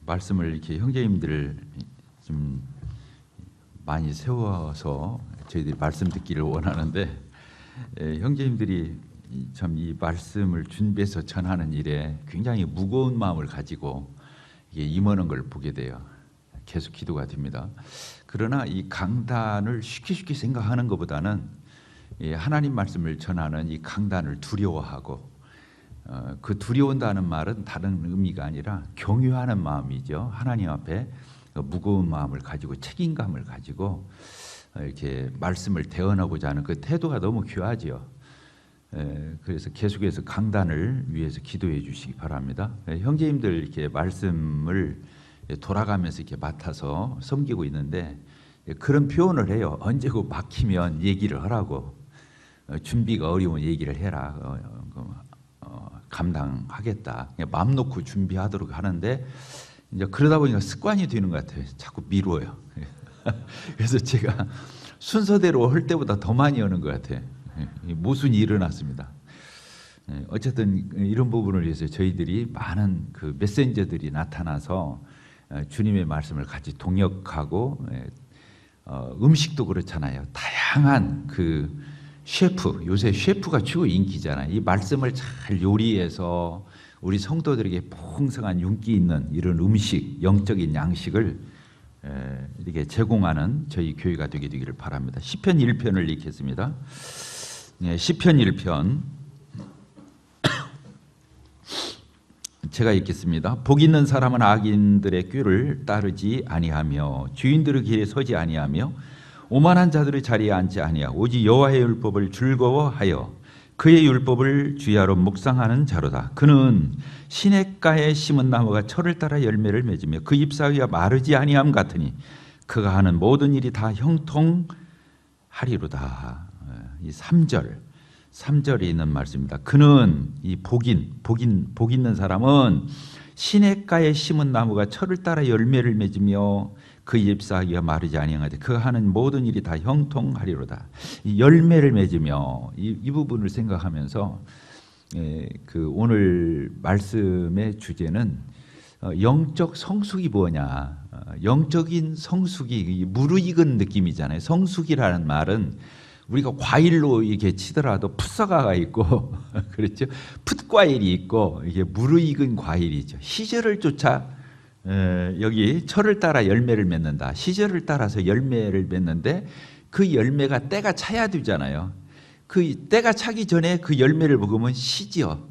말씀을 이렇게 형제님들 좀 많이 세워서 저희들이 말씀 듣기를 원하는데, 형제님들이 참 이 말씀을 준비해서 전하는 일에 굉장히 무거운 마음을 가지고 이게 임하는 걸 보게 돼요. 계속 기도가 됩니다. 그러나 이 강단을 쉽게 생각하는 것보다는 하나님 말씀을 전하는 이 강단을 두려워하고, 그 두려운다는 말은 다른 의미가 아니라 경유하는 마음이죠. 하나님 앞에 무거운 마음을 가지고 책임감을 가지고 이렇게 말씀을 대언하고자 하는 그 태도가 너무 귀하지요. 그래서 계속해서 강단을 위해서 기도해 주시기 바랍니다. 형제님들 이렇게 말씀을 돌아가면서 이렇게 맡아서 섬기고 있는데 그런 표현을 해요. 언제고 막히면 얘기를 하라고. 준비가 어려우면 얘기를 해라. 감당하겠다. 마음 놓고 준비하도록 하는데 이제 그러다 보니까 습관이 되는 것 같아요. 자꾸 미뤄요. 그래서 제가 순서대로 할 때보다 더 많이 하는 것 같아요. 모순이 일어났습니다. 어쨌든 이런 부분을 위해서 저희들이 많은 그 메신저들이 나타나서 주님의 말씀을 같이 동역하고, 음식도 그렇잖아요. 다양한 그 셰프, 요새 셰프가 최고 인기잖아요. 이 말씀을 잘 요리해서 우리 성도들에게 풍성한 윤기 있는 이런 음식, 영적인 양식을 이렇게 제공하는 저희 교회가 되기를 바랍니다. 시편 1편을 읽겠습니다. 시편 1편 제가 읽겠습니다. 복 있는 사람은 악인들의 꾀를 따르지 아니하며 주인들의 길에 서지 아니하며 오만한 자들의 자리에 앉지 아니하고 오직 여호와의 율법을 즐거워하여 그의 율법을 주야로 묵상하는 자로다. 그는 시냇가에 심은 나무가 철을 따라 열매를 맺으며 그 잎사귀가 마르지 아니함 같으니 그가 하는 모든 일이 다 형통하리로다. 이 3절에 있는 말씀입니다. 그는 이 복 있는 사람은 시냇가에 심은 나무가 철을 따라 열매를 맺으며 그 잎사귀가 마르지 아니하되 그가 하는 모든 일이 다 형통하리로다. 이 열매를 맺으며 이 부분을 생각하면서 그 오늘 말씀의 주제는 영적 성숙이 뭐냐. 영적인 성숙이 무르익은 느낌이잖아요. 성숙이라는 말은 우리가 과일로 이게 치더라도 풋사과가 있고 그렇죠. 풋과일이 있고 이게 무르익은 과일이죠. 시절을 쫓아 여기 철을 따라 열매를 맺는다. 시절을 따라서 열매를 맺는데 그 열매가 때가 차야 되잖아요. 그 때가 차기 전에 그 열매를 먹으면 시지요.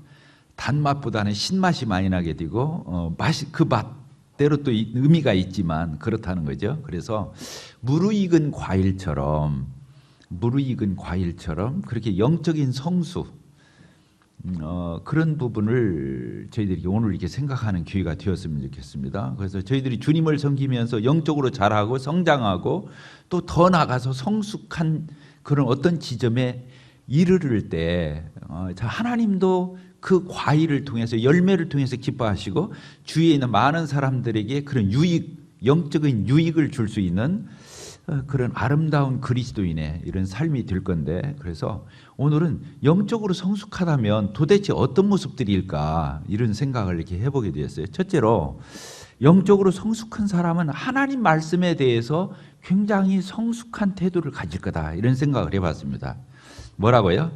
단맛보다는 신맛이 많이 나게 되고 맛이 그 맛대로 또 의미가 있지만 그렇다는 거죠. 그래서 무르익은 과일처럼 그렇게 영적인 성수, 그런 부분을 저희들이 오늘 이렇게 생각하는 기회가 되었으면 좋겠습니다. 그래서 저희들이 주님을 섬기면서 영적으로 자라고 성장하고 또 더 나가서 성숙한 그런 어떤 지점에 이르를 때 하나님도 그 과일을 통해서 열매를 통해서 기뻐하시고 주위에 있는 많은 사람들에게 그런 영적인 유익을 줄 수 있는 그런 아름다운 그리스도인의 이런 삶이 될 건데, 그래서 오늘은 영적으로 성숙하다면 도대체 어떤 모습들일까 이런 생각을 이렇게 해보게 되었어요. 첫째로 영적으로 성숙한 사람은 하나님 말씀에 대해서 굉장히 성숙한 태도를 가질 거다 이런 생각을 해봤습니다. 뭐라고요?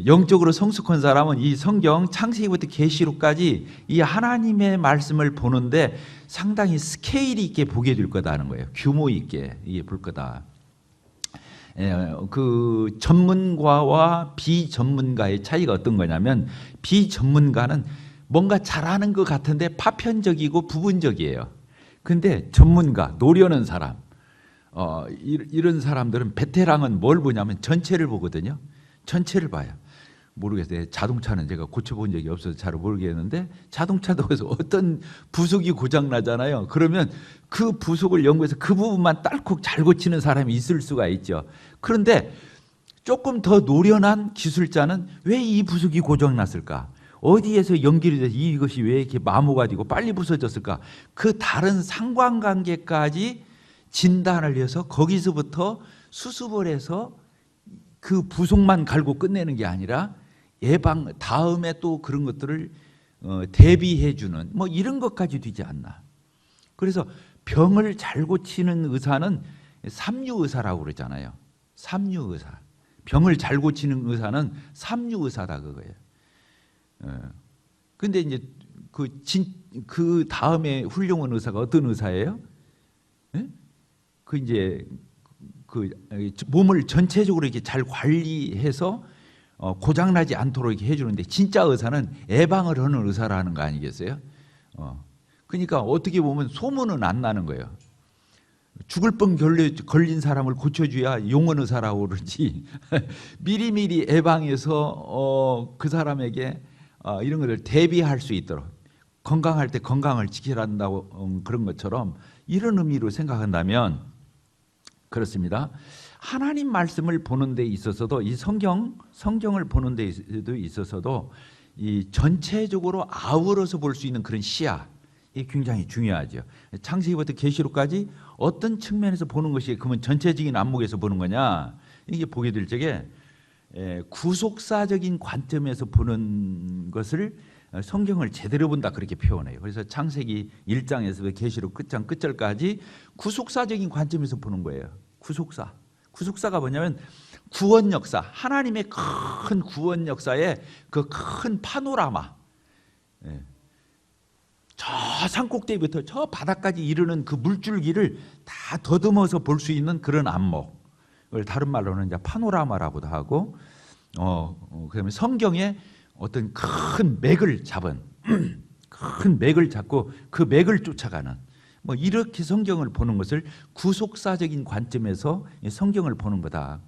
영적으로 성숙한 사람은 이 성경 창세기부터 계시록까지 이 하나님의 말씀을 보는데 상당히 스케일 있게 보게 될 거다는 거예요. 규모 있게 이게 볼 거다. 그 전문가와 비전문가의 차이가 어떤 거냐면, 비전문가는 뭔가 잘하는 것 같은데 파편적이고 부분적이에요. 근데 전문가, 노려는 사람, 이런 사람들은, 베테랑은 뭘 보냐면 전체를 보거든요. 전체를 봐요. 모르겠어요. 자동차는 제가 고쳐본 적이 없어서 잘 모르겠는데, 자동차도 그래서 어떤 부속이 고장 나잖아요. 그러면 그 부속을 연구해서 그 부분만 딸컥 잘 고치는 사람이 있을 수가 있죠. 그런데 조금 더 노련한 기술자는 왜 이 부속이 고장 났을까? 어디에서 연결이 돼서 이것이 왜 이렇게 마모가 되고 빨리 부서졌을까? 그 다른 상관관계까지 진단을 해서 거기서부터 수습을 해서 그 부속만 갈고 끝내는 게 아니라 예방, 다음에 또 그런 것들을 대비해 주는 뭐 이런 것까지 되지 않나. 그래서 병을 잘 고치는 의사는 삼류의사라고 그러잖아요. 삼류의사. 병을 잘 고치는 의사는 삼류의사다 그거예요. 근데 이제 그 다음에 훌륭한 의사가 어떤 의사예요? 예? 그 이제 그 몸을 전체적으로 이렇게 잘 관리해서 고장나지 않도록 이렇게 해주는데, 진짜 의사는 예방을 하는 의사라는 거 아니겠어요? 그러니까 어떻게 보면 소문은 안 나는 거예요. 죽을 뻔 걸린 사람을 고쳐줘야 용원 의사라고 그러지 미리미리 예방해서 그 사람에게 이런 것을 대비할 수 있도록, 건강할 때 건강을 지켜야 한다고 그런 것처럼 이런 의미로 생각한다면 그렇습니다. 하나님 말씀을 보는 데 있어서도, 이 성경을 보는 데 있어서도 이 전체적으로 아우러서 볼 수 있는 그런 시야, 이게 굉장히 중요하죠. 창세기부터 계시록까지 어떤 측면에서 보는 것이 그러면 전체적인 안목에서 보는 거냐, 이게 보게 될 적에 구속사적인 관점에서 보는 것을 성경을 제대로 본다 그렇게 표현해요. 그래서 창세기 1장에서 계시록 끝장 끝절까지 구속사적인 관점에서 보는 거예요. 구속사가 뭐냐면 구원 역사, 하나님의 큰 구원 역사의 그 큰 파노라마, 저 산꼭대기부터 저 바닥까지 이르는 그 물줄기를 다 더듬어서 볼 수 있는 그런 안목을 다른 말로는 이제 파노라마라고도 하고, 그다음에 성경의 어떤 큰 맥을 잡은 큰 맥을 잡고 그 맥을 쫓아가는, 뭐 이렇게 성경을 보는 것을 구속사적인 관점에서 성경을 보는 거다.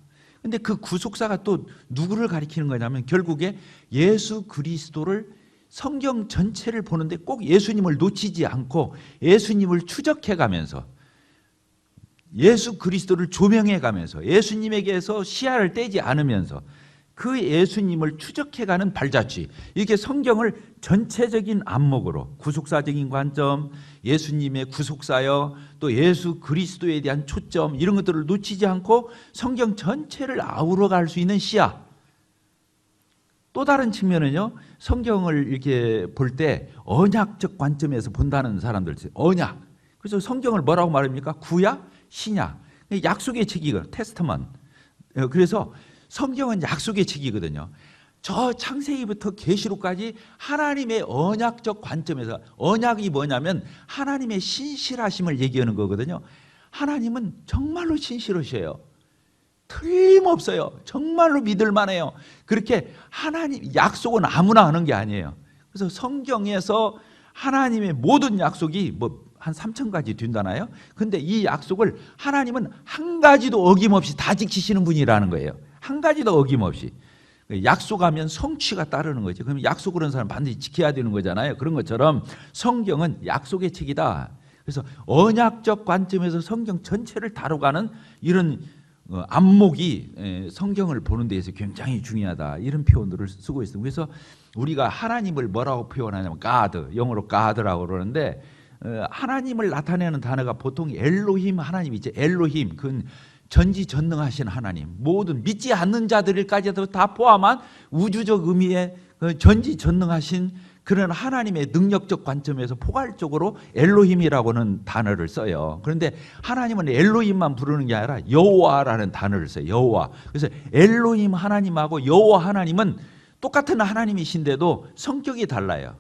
근데 그 구속사가 또 누구를 가리키는 거냐면 결국에 예수 그리스도를, 성경 전체를 보는데 꼭 예수님을 놓치지 않고 예수님을 추적해 가면서 예수 그리스도를 조명해 가면서 예수님에게서 시야를 떼지 않으면서 그 예수님을 추적해가는 발자취, 이게 성경을 전체적인 안목으로 구속사적인 관점, 예수님의 구속사여, 또 예수 그리스도에 대한 초점, 이런 것들을 놓치지 않고 성경 전체를 아우러갈 수 있는 시야. 또 다른 측면은요, 성경을 이렇게 볼 때 언약적 관점에서 본다는 사람들 있어요. 언약. 그래서 성경을 뭐라고 말합니까? 구약, 신약. 약속의 책이거든요. 테스트먼. 그래서 성경은 약속의 책이거든요. 저 창세기부터 계시록까지 하나님의 언약적 관점에서, 언약이 뭐냐면 하나님의 신실하심을 얘기하는 거거든요. 하나님은 정말로 신실하셔요. 틀림없어요. 정말로 믿을 만해요. 그렇게 하나님 약속은 아무나 하는 게 아니에요. 그래서 성경에서 하나님의 모든 약속이 뭐 한 3,000가지 된다나요? 근데 이 약속을 하나님은 한 가지도 어김없이 다 지키시는 분이라는 거예요. 한 가지도 어김없이. 약속하면 성취가 따르는 거죠. 그럼 약속을 한 사람 반드시 지켜야 되는 거잖아요. 그런 것처럼 성경은 약속의 책이다. 그래서 언약적 관점에서 성경 전체를 다뤄가는 이런 안목이 성경을 보는 데에서 굉장히 중요하다, 이런 표현들을 쓰고 있습니다. 그래서 우리가 하나님을 뭐라고 표현하냐면 God, 영어로 God라고 그러는데, 하나님을 나타내는 단어가 보통 엘로힘 하나님이죠. 엘로힘, 그 전지전능하신 하나님, 모든 믿지 않는 자들까지도 다 포함한 우주적 의미의 전지전능하신 그런 하나님의 능력적 관점에서 포괄적으로 엘로힘이라고는 단어를 써요. 그런데 하나님은 엘로힘만 부르는 게 아니라 여호와라는 단어를 써요. 여호와. 그래서 엘로힘 하나님하고 여호와 하나님은 똑같은 하나님이신데도 성격이 달라요.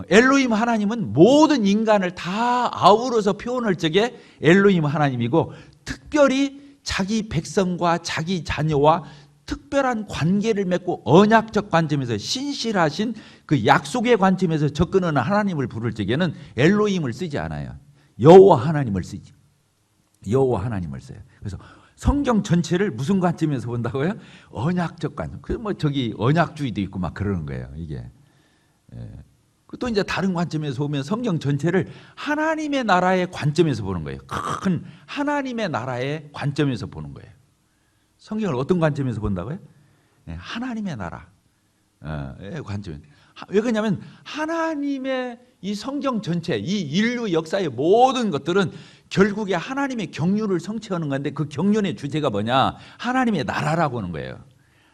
엘로힘 하나님은 모든 인간을 다 아우러서 표현할 적에 엘로힘 하나님이고, 특별히 자기 백성과 자기 자녀와 특별한 관계를 맺고 언약적 관점에서 신실하신 그 약속의 관점에서 접근하는 하나님을 부를 적에는 엘로힘을 쓰지 않아요. 여호와 하나님을 쓰지. 여호와 하나님을 써요. 그래서 성경 전체를 무슨 관점에서 본다고요? 언약적 관점. 그 뭐 저기 언약주의도 있고 막 그러는 거예요, 이게. 또 이제 다른 관점에서 보면 성경 전체를 하나님의 나라의 관점에서 보는 거예요. 큰 하나님의 나라의 관점에서 보는 거예요. 성경을 어떤 관점에서 본다고요? 하나님의 나라의 관점. 왜 그러냐면 하나님의 이 성경 전체, 이 인류 역사의 모든 것들은 결국에 하나님의 경륜을 성취하는 건데, 그 경륜의 주제가 뭐냐? 하나님의 나라라고 하는 거예요.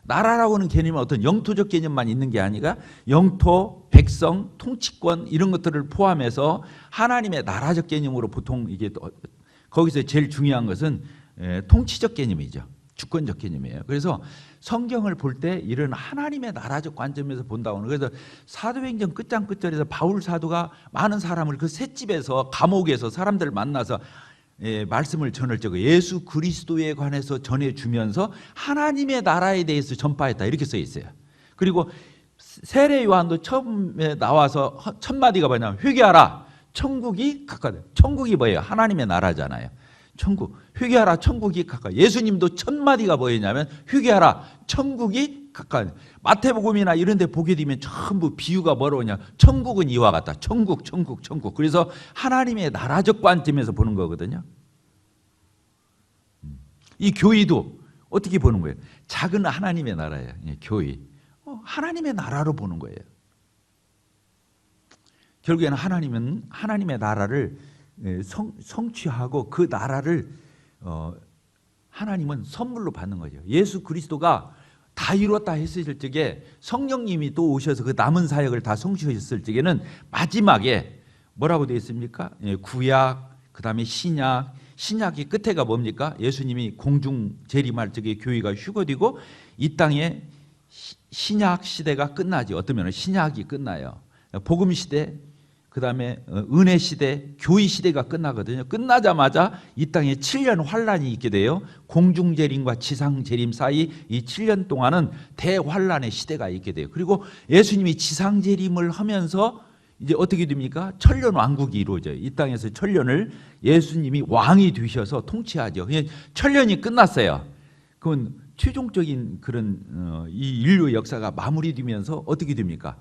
나라라고 하는 개념은 어떤 영토적 개념만 있는 게 아니라 영토, 백성, 통치권 이런 것들을 포함해서 하나님의 나라적 개념으로 보통 이게 거기서 제일 중요한 것은 통치적 개념이죠. 주권적 개념이에요. 그래서 성경을 볼 때 이런 하나님의 나라적 관점에서 본다고 하는. 그래서 사도행전 끝장끝절에서 바울 사도가 많은 사람을 그 셋집에서 감옥에서 사람들 만나서 말씀을 전할 적에 예수 그리스도에 관해서 전해주면서 하나님의 나라에 대해서 전파했다 이렇게 써 있어요. 그리고 세례 요한도 처음에 나와서 첫 마디가 뭐냐면 회개하라 천국이 가까이. 천국이 뭐예요? 하나님의 나라잖아요. 천국, 회개하라 천국이 가까이. 예수님도 첫 마디가 뭐였냐면 회개하라 천국이 가까이. 마태복음이나 이런 데 보게 되면 전부 비유가 뭐라고 하냐, 천국은 이와 같다. 천국. 그래서 하나님의 나라적 관점에서 보는 거거든요. 이 교회도 어떻게 보는 거예요? 작은 하나님의 나라예요. 교회 하나님의 나라로 보는 거예요. 결국에는 하나님은 하나님의 나라를 성취하고 그 나라를 하나님은 선물로 받는 거죠. 예수 그리스도가 다 이루었다 했을 적에 성령님이 또 오셔서 그 남은 사역을 다 성취하셨을 적에는 마지막에 뭐라고 되어 있습니까? 구약, 그 다음에 신약이 끝에가 뭡니까? 예수님이 공중 재림할 적에 교회가 휴거되고 이 땅에 신약 시대가 끝나지. 어떠면 신약이 끝나요. 복음 시대, 그 다음에 은혜 시대, 교회 시대가 끝나거든요. 끝나자마자 이 땅에 7년 환란이 있게 돼요. 공중 재림과 지상 재림 사이 이 7년 동안은 대환란의 시대가 있게 돼요. 그리고 예수님이 지상 재림을 하면서 이제 어떻게 됩니까? 천년 왕국이 이루어져요. 이 땅에서 천년을 예수님이 왕이 되셔서 통치하죠. 천년이 끝났어요. 그건 최종적인 그런 이 인류 역사가 마무리되면서 어떻게 됩니까?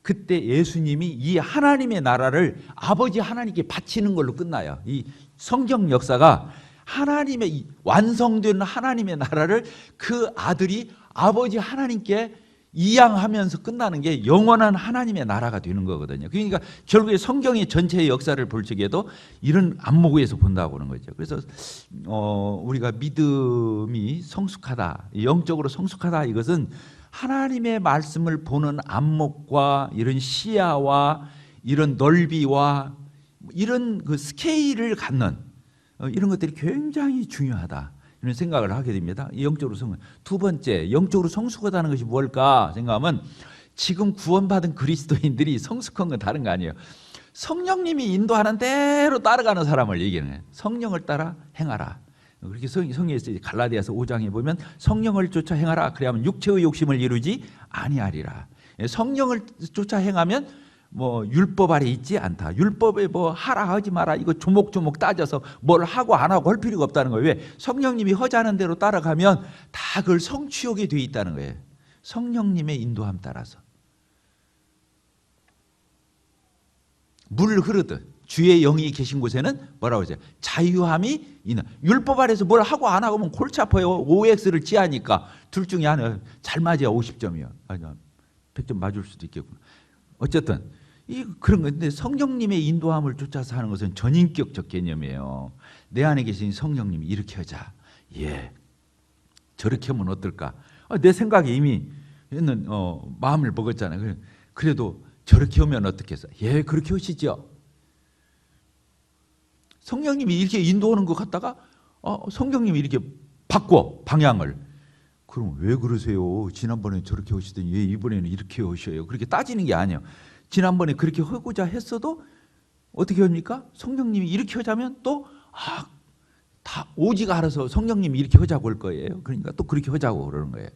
그때 예수님이 이 하나님의 나라를 아버지 하나님께 바치는 걸로 끝나요. 이 성경 역사가 하나님의 완성된 하나님의 나라를 그 아들이 아버지 하나님께 이양하면서 끝나는 게 영원한 하나님의 나라가 되는 거거든요. 그러니까 결국에 성경의 전체의 역사를 볼 적에도 이런 안목에서 본다고 하는 거죠. 그래서 우리가 믿음이 성숙하다, 영적으로 성숙하다, 이것은 하나님의 말씀을 보는 안목과 이런 시야와 이런 넓이와 이런 그 스케일을 갖는 이런 것들이 굉장히 중요하다, 이런 생각을 하게 됩니다. 영적으로 성숙. 두 번째, 영적으로 성숙하다는 것이 뭘까 생각하면 지금 구원받은 그리스도인들이 성숙한 건 다른 거 아니에요. 성령님이 인도하는 대로 따라가는 사람을 얘기하는 거예요. 성령을 따라 행하라. 그렇게 성경에서 갈라디아서 5장에 보면 성령을 쫓아 행하라. 그래야만 육체의 욕심을 이루지 아니하리라. 성령을 쫓아 행하면 뭐 율법 아래 있지 않다. 율법에 뭐 하라 하지 마라 이거 조목조목 따져서 뭘 하고 안 하고 할 필요가 없다는 거예요. 왜? 성령님이 허자는 대로 따라가면 다 그걸 성취하게 돼 있다는 거예요. 성령님의 인도함 따라서 물 흐르듯 주의 영이 계신 곳에는 뭐라고 하죠? 자유함이 있는. 율법 아래서 뭘 하고 안 하고 하면 골치 아파요. OX를 지하니까 둘 중에 하나 잘 맞아야 50점이요. 아니 100점 맞을 수도 있겠구나. 어쨌든 그런 건데 성령님의 인도함을 쫓아서 하는 것은 전인격적 개념이에요. 내 안에 계신 성령님이 이렇게 하자. 예, 저렇게 하면 어떨까? 내 생각에 이미 마음을 먹었잖아요. 그래도 저렇게 하면 어떻겠어? 예, 그렇게 하시죠. 성령님이 이렇게 인도하는 것 같다가 성령님이 이렇게 바꿔 방향을. 그럼 왜 그러세요? 지난번에 저렇게 하시더니 왜 이번에는 이렇게 하셔요? 그렇게 따지는 게 아니에요. 지난번에 그렇게 하고자 했어도 어떻게 합니까? 성령님이 이렇게 하자면 또 다 오지가 알아서 성령님이 이렇게 하자고 할 거예요. 그러니까 또 그렇게 하자고 그러는 거예요.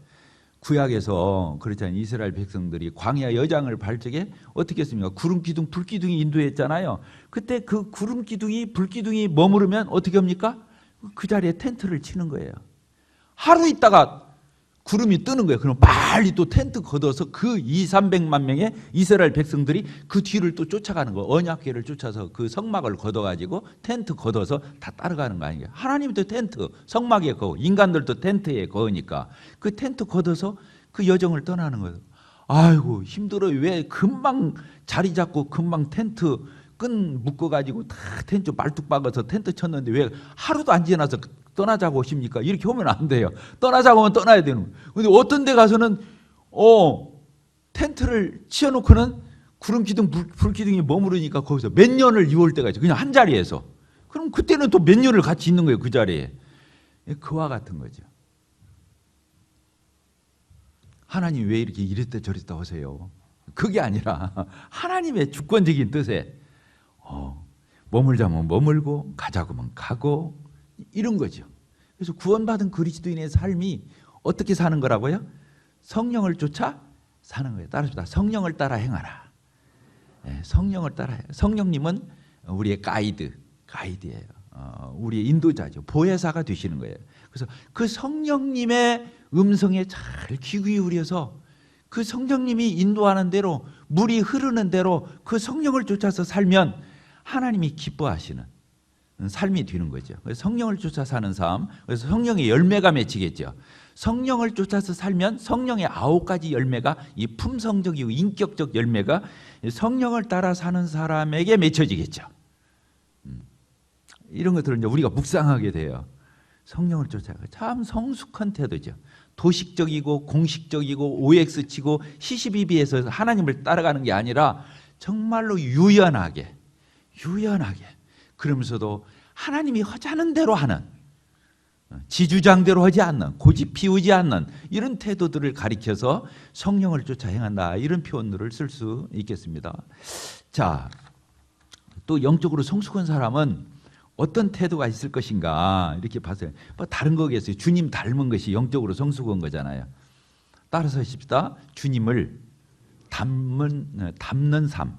구약에서 그렇잖아요. 이스라엘 백성들이 광야 여장을 발 적에 어떻게 했습니까? 구름 기둥, 불 기둥이 인도했잖아요. 그때 그 구름 기둥이, 불 기둥이 머무르면 어떻게 합니까? 그 자리에 텐트를 치는 거예요. 하루 있다가 구름이 뜨는 거예요. 그럼 빨리 또 텐트 걷어서 그 200~300만 명의 이스라엘 백성들이 그 뒤를 또 쫓아가는 거예요. 언약궤를 쫓아서 그 성막을 걷어가지고 텐트 걷어서 다 따라가는 거 아니에요. 하나님도 텐트, 성막에 거고 인간들도 텐트에 거으니까 그 텐트 걷어서 그 여정을 떠나는 거예요. 아이고 힘들어요. 왜 금방 자리 잡고 금방 텐트 끈 묶어가지고 다 텐트 말뚝 박아서 텐트 쳤는데 왜 하루도 안 지나서 떠나자고 오십니까? 이렇게 오면 안 돼요. 떠나자고 하면 떠나야 되는 거예요. 근데 어떤 데 가서는 텐트를 치워놓고는 구름 기둥, 불 기둥이 머무르니까 거기서 몇 년을 유월 때가 있죠. 그냥 한 자리에서. 그럼 그때는 또 몇 년을 같이 있는 거예요. 그 자리에. 그와 같은 거죠. 하나님 왜 이렇게 이랬다 저랬다 하세요? 그게 아니라 하나님의 주권적인 뜻에 머물자면 머물고 가자고 하면 가고 이런 거죠. 그래서 구원받은 그리스도인의 삶이 어떻게 사는 거라고요? 성령을 쫓아 사는 거예요. 따라합시다. 성령을 따라 행하라. 성령을 따라 해요. 성령님은 우리의 가이드예요. 우리의 인도자죠. 보혜사가 되시는 거예요. 그래서 그 성령님의 음성에 잘 귀 기울여서 그 성령님이 인도하는 대로 물이 흐르는 대로 그 성령을 쫓아서 살면 하나님이 기뻐하시는 삶이 되는 거죠. 그래서 성령을 쫓아 사는 삶, 그래서 성령의 열매가 맺히겠죠. 성령을 쫓아서 살면 성령의 9가지 열매가 이 품성적이고 인격적 열매가 성령을 따라 사는 사람에게 맺혀지겠죠. 이런 것들을 이제 우리가 묵상하게 돼요. 성령을 쫓아가 참 성숙한 태도죠. 도식적이고 공식적이고 OX치고 시시비비해서 하나님을 따라가는 게 아니라 정말로 유연하게 그러면서도 하나님이 하자는 대로 하는 지주장대로 하지 않는 고집 피우지 않는 이런 태도들을 가리켜서 성령을 쫓아 행한다 이런 표현들을 쓸 수 있겠습니다. 자, 또 영적으로 성숙한 사람은 어떤 태도가 있을 것인가 이렇게 봤어요. 뭐 다른 거겠어요. 주님 닮은 것이 영적으로 성숙한 거잖아요. 따라서 하십시다. 주님을 닮는 삶.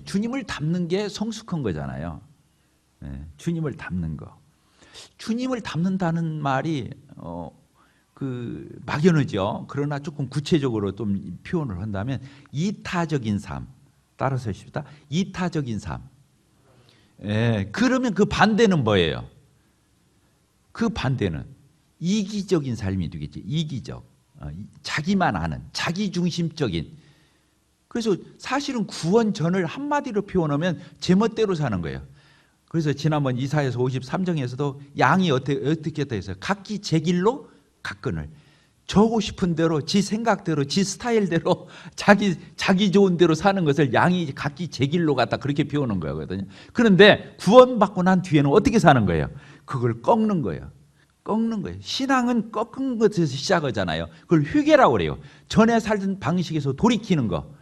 주님을 닮는 게 성숙한 거잖아요. 주님을 닮는 거. 주님을 닮는다는 말이 막연하죠. 그러나 조금 구체적으로 좀 표현을 한다면 이타적인 삶. 따라서 하십시다. 이타적인 삶. 그러면 그 반대는 뭐예요? 그 반대는 이기적인 삶이 되겠지. 이기적. 자기만 아는, 자기중심적인. 그래서 사실은 구원 전을 한마디로 표현하면 제멋대로 사는 거예요. 그래서 지난번 이사야서 53장에서도 양이 어떻게 했어요? 각기 제 길로 가끈을. 저고 싶은 대로, 지 생각대로, 지 스타일대로, 자기 좋은 대로 사는 것을 양이 각기 제 길로 갔다 그렇게 표현한 거거든요. 그런데 구원받고 난 뒤에는 어떻게 사는 거예요? 그걸 꺾는 거예요. 꺾는 거예요. 신앙은 꺾은 것에서 시작하잖아요. 그걸 회개라고 그래요. 전에 살던 방식에서 돌이키는 거.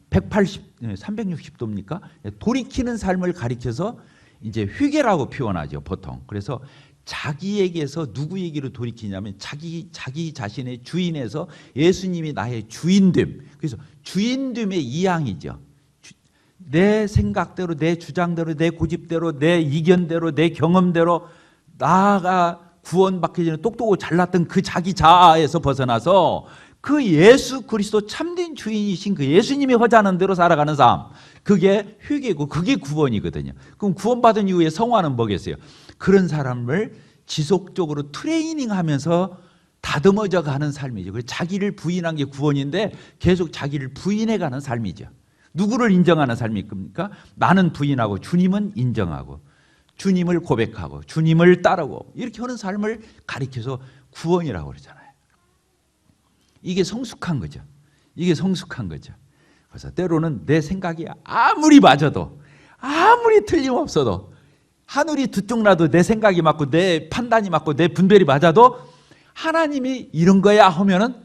360도입니까? 돌이키는 삶을 가리켜서 이제 회개라고 표현하죠, 보통. 그래서 자기에게서 누구에게로 돌이키냐면 자기 자신의 주인에서 예수님이 나의 주인됨. 그래서 주인됨의 이양이죠. 내 생각대로, 내 주장대로, 내 고집대로, 내 이견대로, 내 경험대로 나가 구원받기 전에 똑똑하고 잘났던 그 자기 자아에서 벗어나서 그 예수 그리스도 참된 주인이신 그 예수님이 하자는 대로 살아가는 삶. 그게 회개고 그게 구원이거든요. 그럼 구원받은 이후에 성화는 뭐겠어요? 그런 사람을 지속적으로 트레이닝하면서 다듬어져 가는 삶이죠. 그래서 자기를 부인한 게 구원인데 계속 자기를 부인해 가는 삶이죠. 누구를 인정하는 삶입니까? 나는 부인하고 주님은 인정하고 주님을 고백하고 주님을 따르고 이렇게 하는 삶을 가리켜서 구원이라고 그러잖아요. 이게 성숙한 거죠. 이게 성숙한 거죠. 그래서 때로는 내 생각이 아무리 맞아도 아무리 틀림없어도 하늘이 두 쪽 나도 내 생각이 맞고 내 판단이 맞고 내 분별이 맞아도 하나님이 이런 거야 하면은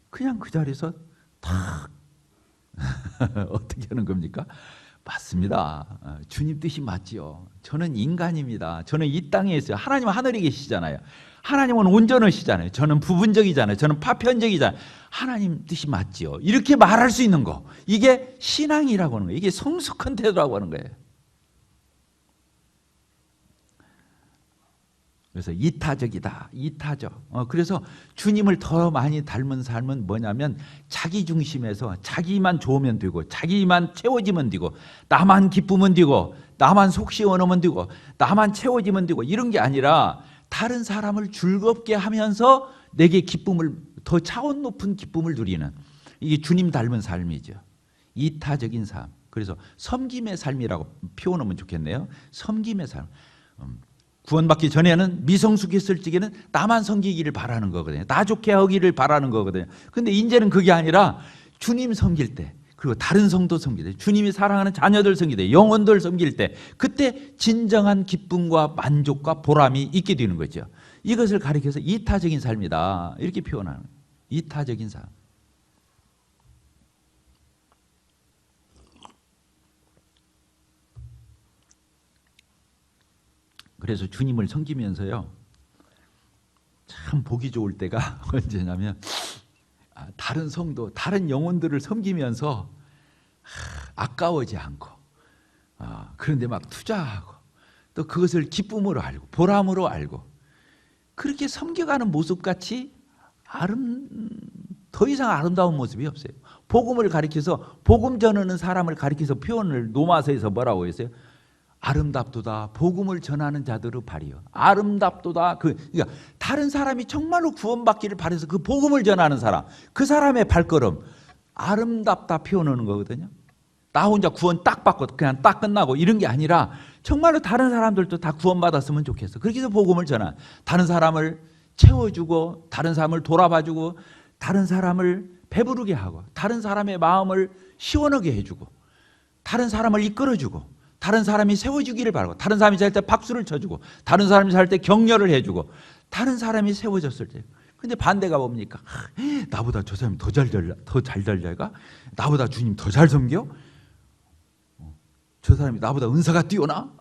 그냥 그 자리에서 탁 어떻게 하는 겁니까? 맞습니다. 주님 뜻이 맞지요. 저는 인간입니다. 저는 이 땅에 있어요. 하나님은 하늘에 계시잖아요. 하나님은 온전하시잖아요. 저는 부분적이잖아요. 저는 파편적이잖아요. 하나님 뜻이 맞지요. 이렇게 말할 수 있는 거. 이게 신앙이라고 하는 거예요. 이게 성숙한 태도라고 하는 거예요. 그래서 이타적이다. 이타적. 그래서 주님을 더 많이 닮은 삶은 뭐냐면 자기 중심에서 자기만 좋으면 되고 자기만 채워지면 되고 나만 기쁘면 되고 나만 속 시원하면 되고 나만 채워지면 되고 이런 게 아니라 다른 사람을 즐겁게 하면서 내게 기쁨을 더 차원 높은 기쁨을 누리는 이게 주님 닮은 삶이죠. 이타적인 삶. 그래서 섬김의 삶이라고 표현하면 좋겠네요. 섬김의 삶. 구원받기 전에는 미성숙했을 적에는 나만 섬기기를 바라는 거거든요. 나 좋게 하기를 바라는 거거든요. 근데 이제는 그게 아니라 주님 섬길 때 그리고 다른 성도 섬길 때, 주님이 사랑하는 자녀들 섬길 때, 영혼들 섬길 때, 그때 진정한 기쁨과 만족과 보람이 있게 되는 거죠. 이것을 가리켜서 이타적인 삶이다 이렇게 표현하는 거예요. 이타적인 삶. 그래서 주님을 섬기면서요, 참 보기 좋을 때가 언제냐면 다른 성도, 다른 영혼들을 섬기면서 아까워지 않고 그런데 막 투자하고 또 그것을 기쁨으로 알고 보람으로 알고 그렇게 섬겨가는 모습같이 더 이상 아름다운 모습이 없어요. 복음을 가리켜서, 복음 전하는 사람을 가리켜서 표현을 노마서에서 뭐라고 했어요? 아름답도다 복음을 전하는 자들의 발이요. 아름답도다. 그러니까 다른 사람이 정말로 구원받기를 바라서 그 복음을 전하는 사람, 그 사람의 발걸음 아름답다 표현하는 거거든요. 나 혼자 구원 딱 받고 그냥 딱 끝나고 이런 게 아니라 정말로 다른 사람들도 다 구원받았으면 좋겠어. 그렇게 해서 복음을 전한, 다른 사람을 채워주고 다른 사람을 돌아봐주고 다른 사람을 배부르게 하고 다른 사람의 마음을 시원하게 해주고 다른 사람을 이끌어주고 다른 사람이 세워주기를 바라고 다른 사람이 살 때 박수를 쳐주고 다른 사람이 살 때 격려를 해주고 다른 사람이 세워졌을 때. 근데 반대가 뭡니까? 나보다 저 사람이 더 잘 달려가? 나보다 주님 더 잘 섬겨? 저 사람이 나보다 은사가 뛰어나?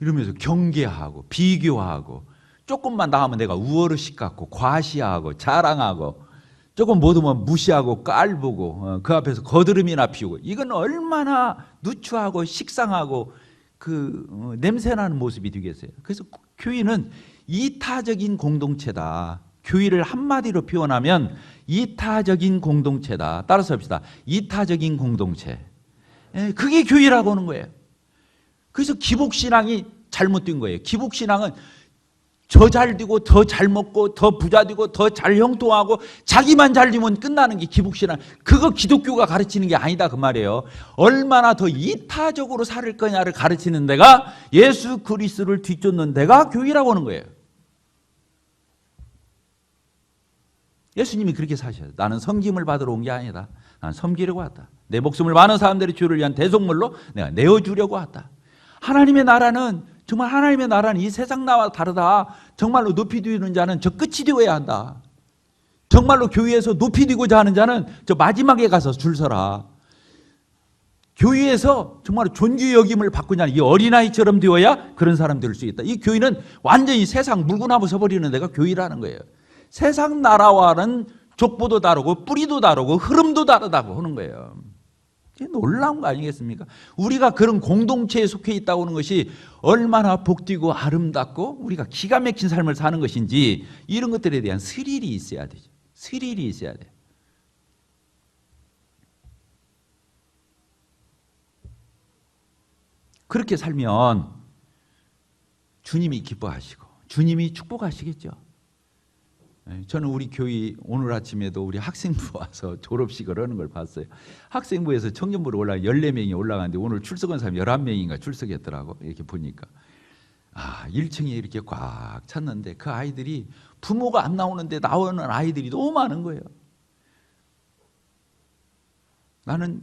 이러면서 경계하고 비교하고 조금만 나가면 내가 우월의식 갖고 과시하고 자랑하고 조금 못하면 무시하고 깔보고 그 앞에서 거드름이나 피우고 이건 얼마나 누추하고 식상하고 냄새나는 모습이 되겠어요. 그래서 교회는 이타적인 공동체다. 교회를 한마디로 표현하면 이타적인 공동체다. 따라서 합시다. 이타적인 공동체. 그게 교회라고 하는 거예요. 그래서 기복신앙이 잘못된 거예요. 기복신앙은 더 잘 되고 더 잘 먹고 더 부자 되고 더 잘 형통하고 자기만 잘 되면 끝나는 게 기복신앙. 그거 기독교가 가르치는 게 아니다 그 말이에요. 얼마나 더 이타적으로 살 거냐를 가르치는 데가, 예수 그리스도를 뒤쫓는 데가 교회라고 하는 거예요. 예수님이 그렇게 사셔요. 나는 섬김을 받으러 온 게 아니다. 나는 섬기려고 왔다. 내 목숨을 많은 사람들의 주를 위한 대속물로 내가 내어주려고 왔다. 하나님의 나라는 정말 하나님의 나라는 이 세상 나와 다르다. 정말로 높이 뒤는 자는 저 끝이 되어야 한다. 정말로 교회에서 높이 뒤고자 하는 자는 저 마지막에 가서 줄 서라. 교회에서 정말 존귀 여김을 받고자 하는 이 어린아이처럼 되어야 그런 사람 될 수 있다. 이 교회는 완전히 세상 물구나무 서버리는 데가 교회라는 거예요. 세상 나라와는 족보도 다르고 뿌리도 다르고 흐름도 다르다고 하는 거예요. 놀라운 거 아니겠습니까? 우리가 그런 공동체에 속해 있다고 하는 것이 얼마나 복되고 아름답고 우리가 기가 막힌 삶을 사는 것인지, 이런 것들에 대한 스릴이 있어야 되죠. 스릴이 있어야 돼요. 그렇게 살면 주님이 기뻐하시고 주님이 축복하시겠죠. 저는 우리 교회 오늘 아침에도 우리 학생부 와서 졸업식을 하는 걸 봤어요. 학생부에서 청년부로 14명이 올라가는데 오늘 출석한 사람이 11명인가 출석했더라고. 이렇게 보니까 1층에 이렇게 꽉 찼는데 그 아이들이 부모가 안 나오는데 나오는 아이들이 너무 많은 거예요. 나는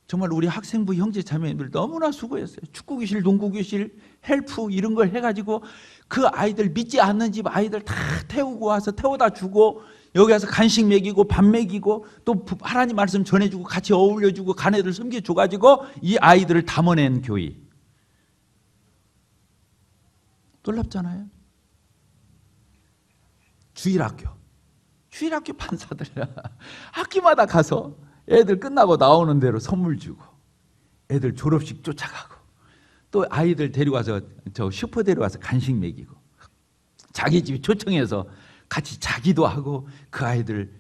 정말 우리 학생부 형제 자매님들 너무나 수고했어요. 축구교실, 농구교실, 헬프 이런 걸 해가지고 그 아이들, 믿지 않는 집 아이들 다 태우고 와서 태워다 주고 여기 와서 간식 먹이고 밥 먹이고 또 하나님 말씀 전해주고 같이 어울려주고 가네들 섬겨줘가지고 이 아이들을 담아낸 교회. 놀랍잖아요. 주일학교 판사들 학기마다 가서 애들 끝나고 나오는 대로 선물 주고 애들 졸업식 쫓아가고 또 아이들 데려와서 저 슈퍼 데려와서 간식 먹이고 자기 집 초청해서 같이 자기도 하고 그 아이들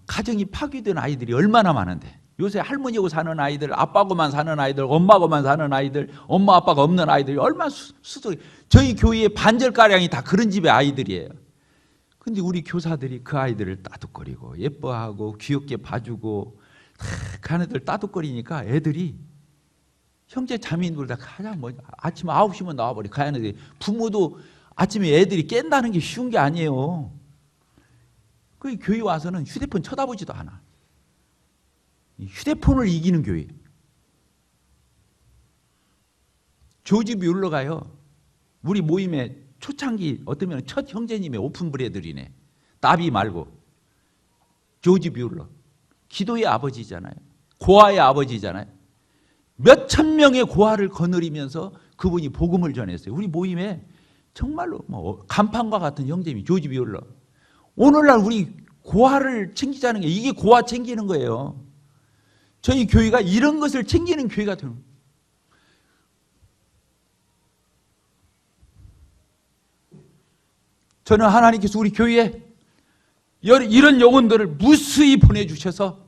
가정이 파괴된 아이들이 얼마나 많은데 요새 할머니하고 사는 아이들, 아빠하고만 사는 아이들, 엄마하고만 사는 아이들, 엄마 아빠가 없는 아이들이 얼마나 수석이. 저희 교회의 반절가량이 다 그런 집의 아이들이에요. 근데 우리 교사들이 그 아이들을 따뜻거리고 예뻐하고 귀엽게 봐주고 그 애들 따뜻거리니까 애들이 형제 자매인들 다 가장 아침 9시면 나와버리. 그 애들이 부모도 아침에 애들이 깬다는 게 쉬운 게 아니에요. 그 교회 와서는 휴대폰 쳐다보지도 않아. 휴대폰을 이기는 교회. 조지 뮬러가요, 우리 모임에 초창기 어떠면 첫 형제님의 오픈 브레들이네. 나비 말고 조지 뮬러. 기도의 아버지잖아요. 고아의 아버지잖아요. 몇천 명의 고아를 거느리면서 그분이 복음을 전했어요. 우리 모임에 정말로 뭐 간판과 같은 형제님이 조지 뮬러. 오늘날 우리 고아를 챙기자는 게 이게 고아 챙기는 거예요. 저희 교회가 이런 것을 챙기는 교회가 되는 거예요. 저는 하나님께서 우리 교회에 이런 영혼들을 무수히 보내주셔서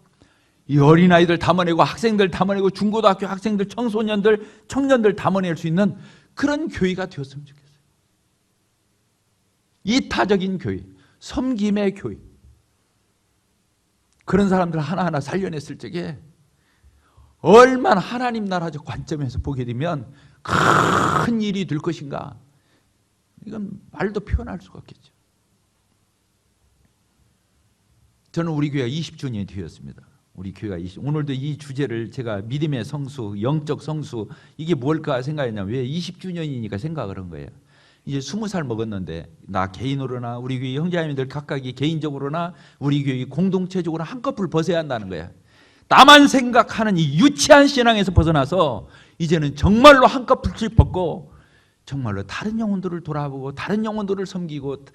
이 어린아이들 담아내고 학생들 담아내고 중고등학교 학생들, 청소년들, 청년들 담아낼 수 있는 그런 교회가 되었으면 좋겠어요. 이타적인 교회, 섬김의 교회. 그런 사람들 하나하나 살려냈을 적에 얼마나 하나님 나라적 관점에서 보게 되면 큰 일이 될 것인가, 이건 말도 표현할 수가 없겠죠. 저는 우리 교회가 20주년이 되었습니다. 우리 교회가 오늘도 이 주제를 제가 믿음의 성수, 영적 성수, 이게 뭘까 생각했냐면 왜 20주년이니까 생각을 한 거예요. 이제 20살 먹었는데 나 개인으로나 우리 교회 형제자매들 각각이 개인적으로나 우리 교회 공동체적으로 한꺼풀 벗어야 한다는 거야. 나만 생각하는 이 유치한 신앙에서 벗어나서 이제는 정말로 한꺼풀씩 벗고 정말로 다른 영혼들을 돌아보고 다른 영혼들을 섬기고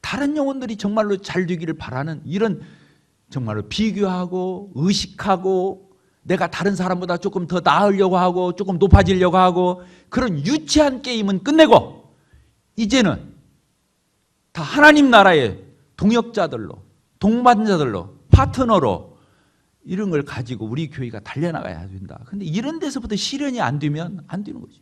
다른 영혼들이 정말로 잘 되기를 바라는 이런 정말로 비교하고 의식하고 내가 다른 사람보다 조금 더 나으려고 하고 조금 높아지려고 하고 그런 유치한 게임은 끝내고 이제는 다 하나님 나라의 동역자들로, 동반자들로, 파트너로 이런 걸 가지고 우리 교회가 달려나가야 된다. 근데 이런 데서부터 실현이 안 되면 안 되는 거죠.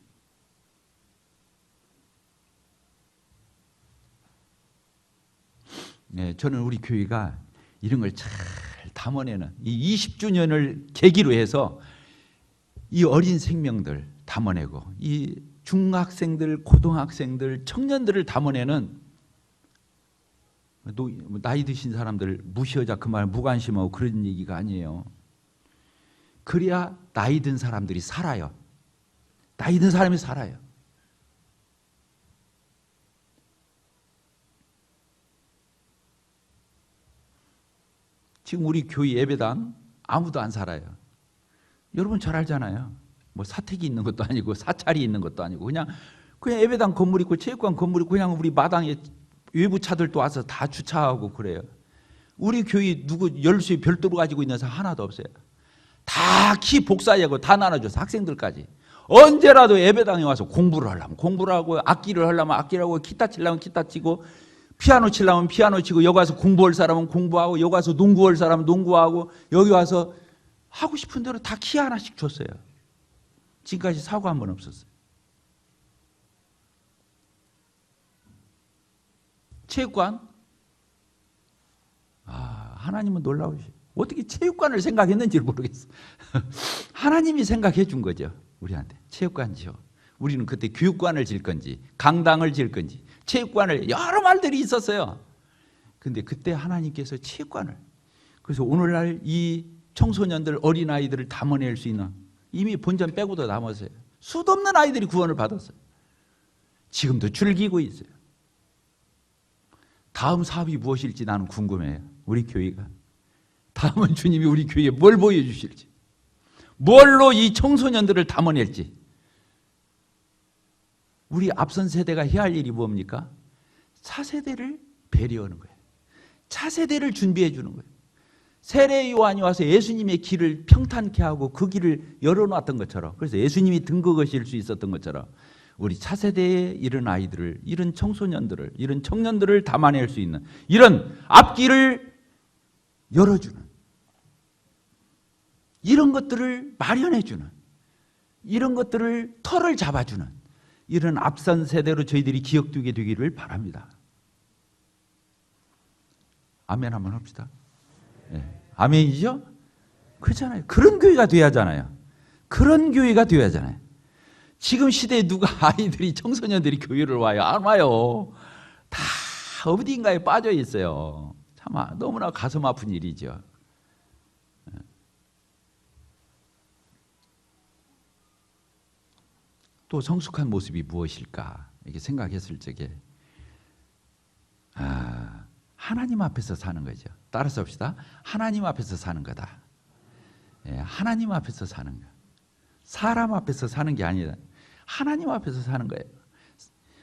네, 저는 우리 교회가 이런 걸 잘 담아내는 이 20주년을 계기로 해서 이 어린 생명들 담아내고 이 중학생들, 고등학생들, 청년들을 담아내는 나이 드신 사람들 무시하자 그 말 무관심하고 그런 얘기가 아니에요. 그래야 나이 든 사람들이 살아요. 나이 든 사람이 살아요. 지금 우리 교회 예배당 아무도 안 살아요. 여러분 잘 알잖아요. 뭐 사택이 있는 것도 아니고 사찰이 있는 것도 아니고 그냥 예배당 건물 있고 체육관 건물 있고 그냥 우리 마당에 외부 차들도 와서 다 주차하고 그래요. 우리 교회 누구 열수에 별도로 가지고 있는 사람 하나도 없어요. 다 키 복사하고 다 나눠줘서 학생들까지 언제라도 예배당에 와서 공부를 하려면 공부를 하고 악기를 하려면 악기를 하고 기타 치려면 기타 치고 피아노 치려면 피아노 치고 여기 와서 공부할 사람은 공부하고 여기 와서 농구할 사람은 농구하고 여기 와서 하고 싶은 대로 다 키 하나씩 줬어요. 지금까지 사고 한 번 없었어요. 체육관? 하나님은 놀라우시. 어떻게 체육관을 생각했는지 모르겠어. 하나님이 생각해 준 거죠. 우리한테. 체육관이죠. 우리는 그때 교육관을 질 건지 강당을 질 건지 체육관을 여러 말들이 있었어요. 근데 그때 하나님께서 체육관을, 그래서 오늘날 이 청소년들 어린아이들을 담아낼 수 있는 이미 본전 빼고도 남았어요. 수도 없는 아이들이 구원을 받았어요. 지금도 즐기고 있어요. 다음 사업이 무엇일지 나는 궁금해요. 우리 교회가 다음은 주님이 우리 교회에 뭘 보여주실지, 뭘로 이 청소년들을 담아낼지. 우리 앞선 세대가 해야 할 일이 뭡니까? 차세대를 배려하는 거예요. 차세대를 준비해 주는 거예요. 세례 요한이 와서 예수님의 길을 평탄케 하고 그 길을 열어놨던 것처럼, 그래서 예수님이 등극하실 수 있었던 것처럼 우리 차세대의 이런 아이들을, 이런 청소년들을, 이런 청년들을 담아낼 수 있는 이런 앞길을 열어주는, 이런 것들을 마련해주는, 이런 것들을 털을 잡아주는 이런 앞선 세대로 저희들이 기억되게 되기를 바랍니다. 아멘 한번 합시다. 네. 아멘이죠? 그렇잖아요. 그런 교회가 돼야 하잖아요. 그런 교회가 돼야 하잖아요. 지금 시대에 누가 아이들이, 청소년들이 교회를 와요? 안 와요. 다 어딘가에 빠져 있어요. 참 너무나 가슴 아픈 일이죠. 또 성숙한 모습이 무엇일까 이렇게 생각했을 적에 하나님 앞에서 사는 거죠. 따라서 합시다. 하나님 앞에서 사는 거다. 예, 하나님 앞에서 사는 거. 사람 앞에서 사는 게 아니라 하나님 앞에서 사는 거예요.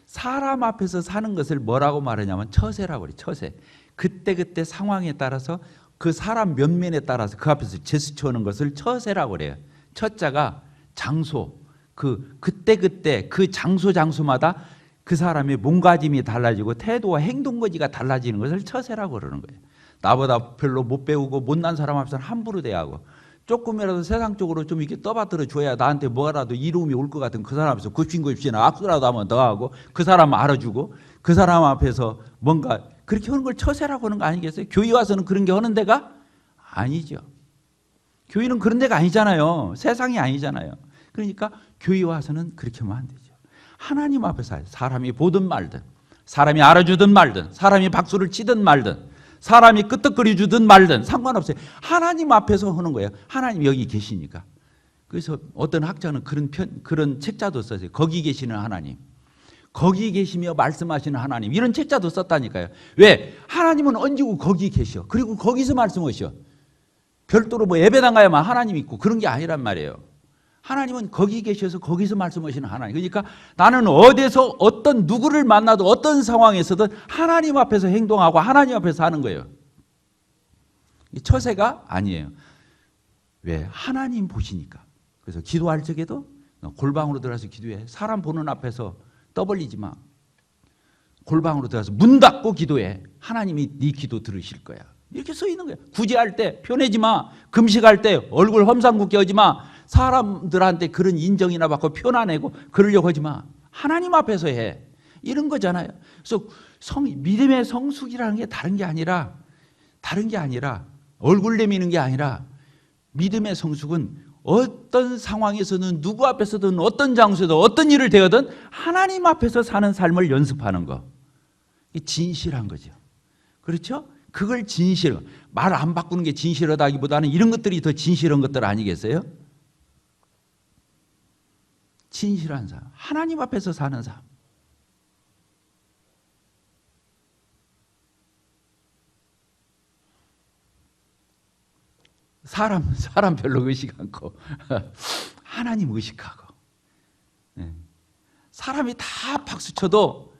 사람 앞에서 사는 것을 뭐라고 말하냐면 처세라고 그래요. 처세. 그때그때 상황에 따라서 그 사람 면면에 따라서 그 앞에서 제스처하는 것을 처세라고 그래요. 처자가 장소, 그때그때 그 장소마다 그 사람의 몸가짐이 달라지고 태도와 행동거지가 달라지는 것을 처세라고 그러는 거예요. 나보다 별로 못 배우고 못난 사람 앞에서는 함부로 대하고 조금이라도 세상적으로 좀 이렇게 떠받들어 줘야 나한테 뭐라도 이로움이 올 것 같은 그 사람 앞에서 굽신굽신이나 악수라도 한번 더 하고 그 사람 알아주고 그 사람 앞에서 뭔가 그렇게 하는 걸 처세라고 하는 거 아니겠어요? 교회 와서는 그런 게 하는 데가 아니죠. 교회는 그런 데가 아니잖아요. 세상이 아니잖아요. 그러니까 교회 와서는 그렇게 하면 안 되죠. 하나님 앞에서 사람이 보든 말든 사람이 알아주든 말든 사람이 박수를 치든 말든 사람이 끄떡거려 주든 말든 상관없어요. 하나님 앞에서 하는 거예요. 하나님 여기 계시니까. 그래서 어떤 학자는 그런 책자도 썼어요. 거기 계시는 하나님. 거기 계시며 말씀하시는 하나님. 이런 책자도 썼다니까요. 왜? 하나님은 언제고 거기 계셔. 그리고 거기서 말씀하셔. 별도로 뭐 예배당 가야만 하나님 있고 그런 게 아니란 말이에요. 하나님은 거기 계셔서 거기서 말씀하시는 하나님. 그러니까 나는 어디서 어떤 누구를 만나도 어떤 상황에서든 하나님 앞에서 행동하고 하나님 앞에서 하는 거예요. 처세가 아니에요. 왜? 하나님 보시니까. 그래서 기도할 적에도 골방으로 들어가서 기도해. 사람 보는 앞에서 떠벌리지 마. 골방으로 들어가서 문 닫고 기도해. 하나님이 네 기도 들으실 거야. 이렇게 써 있는 거야. 구제할 때 편해지 마. 금식할 때 얼굴 험상궂게 하지 마. 사람들한테 그런 인정이나 받고 표나내고 그러려고 하지 마. 하나님 앞에서 해. 이런 거잖아요. 그래서 믿음의 성숙이라는 게 다른 게 아니라 얼굴 내미는 게 아니라 믿음의 성숙은 어떤 상황에서는 누구 앞에서든 어떤 장소에든 어떤 일을 대하든 하나님 앞에서 사는 삶을 연습하는 거. 이게 진실한 거죠. 그렇죠? 그걸 말 안 바꾸는 게 진실하다기보다는 이런 것들이 더 진실한 것들 아니겠어요? 진실한 삶, 하나님 앞에서 사는 삶. 사람 별로 의식 않고 하나님 의식하고. 사람이 다 박수쳐도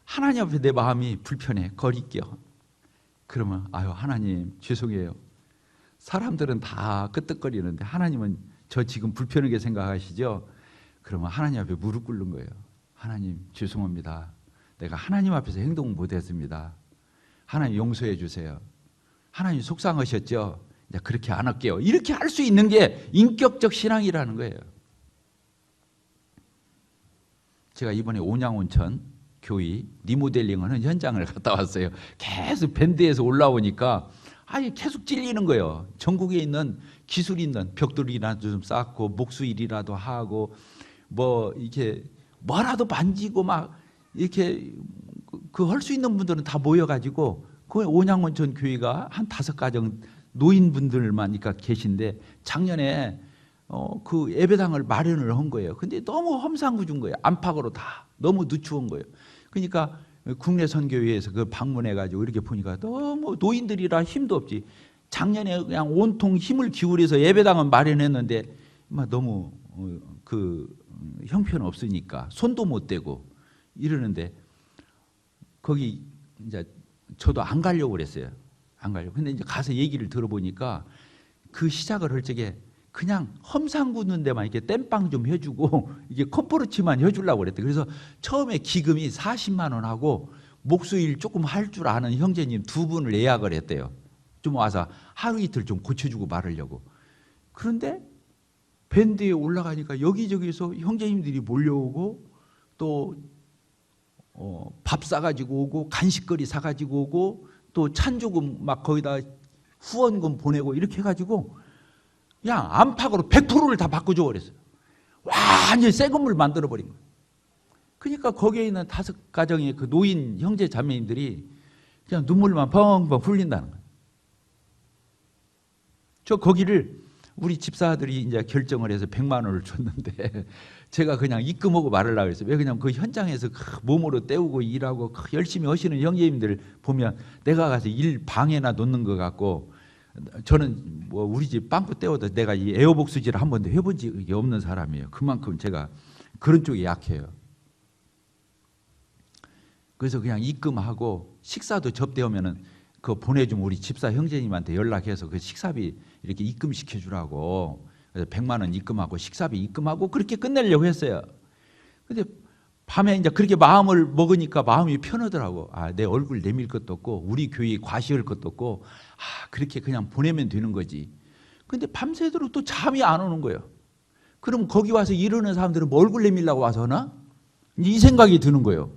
하나님 앞에 내 마음이 불편해, 거리껴. 그러면 하나님 죄송해요. 사람들은 다 끄떡거리는데 하나님은 저 지금 불편하게 생각하시죠? 그러면 하나님 앞에 무릎 꿇는 거예요. 하나님 죄송합니다. 내가 하나님 앞에서 행동 못했습니다. 하나님 용서해 주세요. 하나님 속상하셨죠? 이제 그렇게 안 할게요. 이렇게 할 수 있는 게 인격적 신앙이라는 거예요. 제가 이번에 온양온천 교회 리모델링하는 현장을 갔다 왔어요. 계속 밴드에서 올라오니까 계속 찔리는 거예요. 전국에 있는 기술 있는 벽돌이라도 좀 쌓고 목수일이라도 하고 뭐 이렇게 뭐라도 만지고 막 이렇게 그 할 수 있는 분들은 다 모여가지고 그 온양온천 교회가 한 5가정 노인분들만 계신데 작년에 그 예배당을 마련을 한 거예요. 근데 너무 험상궂은 거예요. 안팎으로 다 너무 누추한 거예요. 그러니까 국내 선교회에서 그 방문해가지고 이렇게 보니까 너무 노인들이라 힘도 없지. 작년에 그냥 온통 힘을 기울여서 예배당을 마련했는데 너무 그 형편없으니까 손도 못 대고 이러는데 거기 이제 저도 안 가려고 그랬어요. 안 가려고. 근데 이제 가서 얘기를 들어보니까 그 시작을 할 적에 그냥 험상궂은 데만 이렇게 땜빵 좀 해주고 이게 컴포르치만 해주려고 그랬대요. 그래서 처음에 기금이 40만 원 하고 목수일 조금 할 줄 아는 형제님 2분을 예약을 했대요. 좀 와서 하루 이틀 좀 고쳐주고 말으려고. 그런데 밴드에 올라가니까 여기저기서 형제님들이 몰려오고 또 밥 사가지고 오고 간식거리 사가지고 오고 또 찬조금 막 거기다 후원금 보내고 이렇게 해가지고 그냥 안팎으로 100%를 다 바꿔줘 그랬어요. 완전히 새 건물 만들어버린 거예요. 그러니까 거기에 있는 5가정의 그 노인 형제 자매님들이 그냥 눈물만 펑펑 흘린다는 거예요. 저 거기를 우리 집사들이 이제 결정을 해서 100만 원을 줬는데 제가 그냥 입금하고 말으려고 했어요. 왜 그냥 그 현장에서 몸으로 때우고 일하고 열심히 하시는 형제님들 보면 내가 가서 일 방에나 놓는 것 같고, 저는 뭐 우리 집 빵꾸 때워도 내가 이 에어복수질을 한 번도 해본 적이 없는 사람이에요. 그만큼 제가 그런 쪽에 약해요. 그래서 그냥 입금하고 식사도 접대하면은 그거 보내주면 우리 집사 형제님한테 연락해서 그 식사비 이렇게 입금시켜 주라고. 그래서 100만 원 입금하고 식사비 입금하고 그렇게 끝내려고 했어요. 근데 밤에 이제 그렇게 마음을 먹으니까 마음이 편하더라고. 아, 내 얼굴 내밀 것도 없고 우리 교회 과시할 것도 없고, 아, 그렇게 그냥 보내면 되는 거지. 근데 밤새도록 또 잠이 안 오는 거예요. 그럼 거기 와서 이러는 사람들은 뭐 얼굴 내밀라고 와서 하나? 이 생각이 드는 거예요.